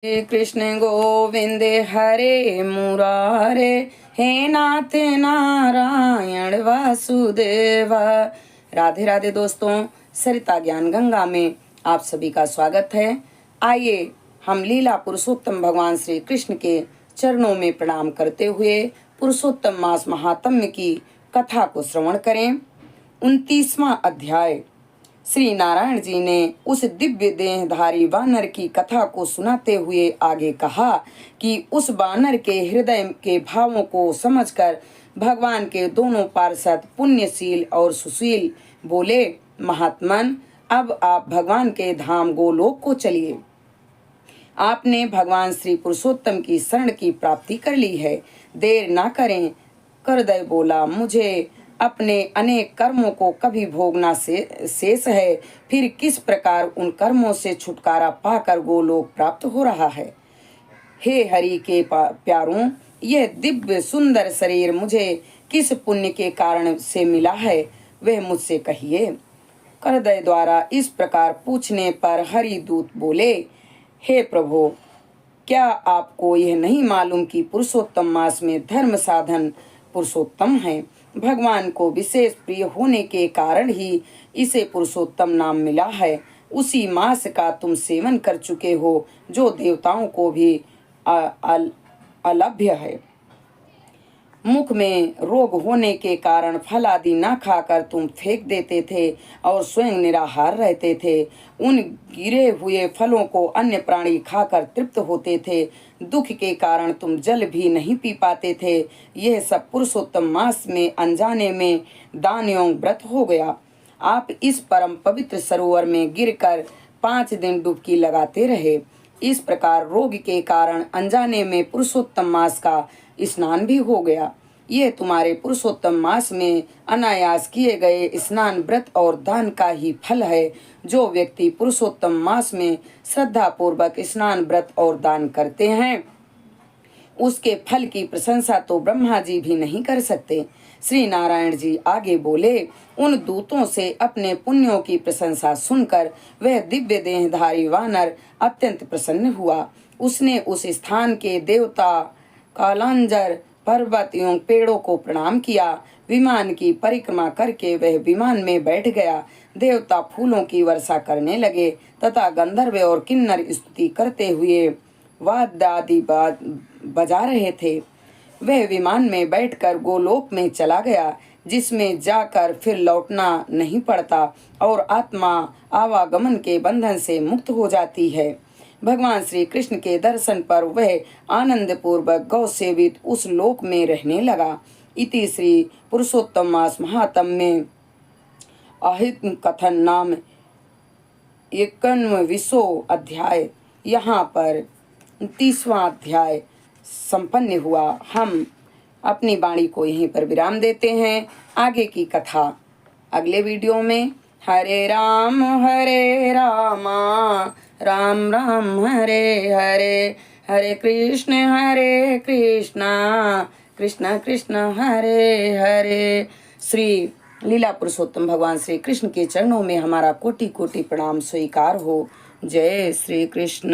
श्री कृष्ण गोविंद हरे मुरारे, हे नाथ नारायण वासुदेव। राधे राधे दोस्तों, सरिता ज्ञान गंगा में आप सभी का स्वागत है। आइए हम लीला पुरुषोत्तम भगवान श्री कृष्ण के चरणों में प्रणाम करते हुए पुरुषोत्तम मास महात्म्य की कथा को श्रवण करें। 29वां अध्याय। श्री नारायण जी ने उस दिव्य देहधारी वानर की कथा को सुनाते हुए आगे कहा कि उस वानर के हृदय के भावों को समझकर भगवान के दोनों पार्षद पुण्यशील और सुशील बोले, महात्मन, अब आप भगवान के धाम गोलोक को चलिए। आपने भगवान श्री पुरुषोत्तम की शरण की प्राप्ति कर ली है, देर ना करें। करदय बोला, मुझे अपने अनेक कर्मों को कभी भोगना शेष है, फिर किस प्रकार उन कर्मों से छुटकारा पाकर गोलोक प्राप्त हो रहा है। हे हरि के प्यारों, यह दिव्य सुंदर शरीर मुझे किस पुण्य के कारण से मिला है, वह मुझसे कहिए। करदय द्वारा इस प्रकार पूछने पर हरि दूत बोले, हे प्रभु, क्या आपको यह नहीं मालूम कि पुरुषोत्तम मास में धर्म साधन पुरुषोत्तम है। भगवान को विशेष प्रिय होने के कारण ही इसे पुरुषोत्तम नाम मिला है। उसी मास का तुम सेवन कर चुके हो जो देवताओं को भी अलभ्य है। मुख में रोग होने के कारण फल आदि न खाकर तुम फेंक देते थे और स्वयं निराहार रहते थे। उन गिरे हुए फलों को अन्य प्राणी खाकर तृप्त होते थे। दुख के कारण तुम जल भी नहीं पी पाते थे। यह सब पुरुषोत्तम मास में अनजाने में दान एवं व्रत हो गया। आप इस परम पवित्र सरोवर में गिरकर 5 दिन डुबकी लगाते रहे। इस प्रकार रोग के कारण अनजाने में पुरुषोत्तम मास का स्नान भी हो गया। ये तुम्हारे पुरुषोत्तम मास में अनायास किए गए स्नान, व्रत और दान का ही फल है। जो व्यक्ति पुरुषोत्तम मास में श्रद्धा पूर्वक स्नान, व्रत और दान करते हैं, उसके फल की प्रशंसा तो ब्रह्मा जी भी नहीं कर सकते। श्री नारायण जी आगे बोले, उन दूतों से अपने पुण्यों की प्रशंसा सुनकर वह दिव्य देहधारी वानर अत्यंत प्रसन्न हुआ। उसने उस स्थान के देवता कालांजर, पर्वत एवं पेड़ों को प्रणाम किया। विमान की परिक्रमा करके वह विमान में बैठ गया। देवता फूलों की वर्षा करने लगे तथा गंधर्व और किन्नर स्तुति करते हुए वाद्य आदि बजा रहे थे। वह विमान में बैठकर गोलोक में चला गया, जिसमें जाकर फिर लौटना नहीं पड़ता और आत्मा आवागमन के बंधन से मुक्त हो जाती है। भगवान श्री कृष्ण के दर्शन पर वह आनंद पूर्वक गौ सेवित उस लोक में रहने लगा। इति श्री पुरुषोत्तम मास महात्म्य में अहित कथन नाम 91वां अध्याय यहाँ पर 30वां अध्याय संपन्न हुआ। हम अपनी वाणी को यहीं पर विराम देते हैं। आगे की कथा अगले वीडियो में। हरे राम राम राम हरे हरे, हरे कृष्ण कृष्ण कृष्ण हरे हरे। श्री लीला पुरुषोत्तम भगवान श्री कृष्ण के चरणों में हमारा कोटि कोटि प्रणाम स्वीकार हो। जय श्री कृष्ण।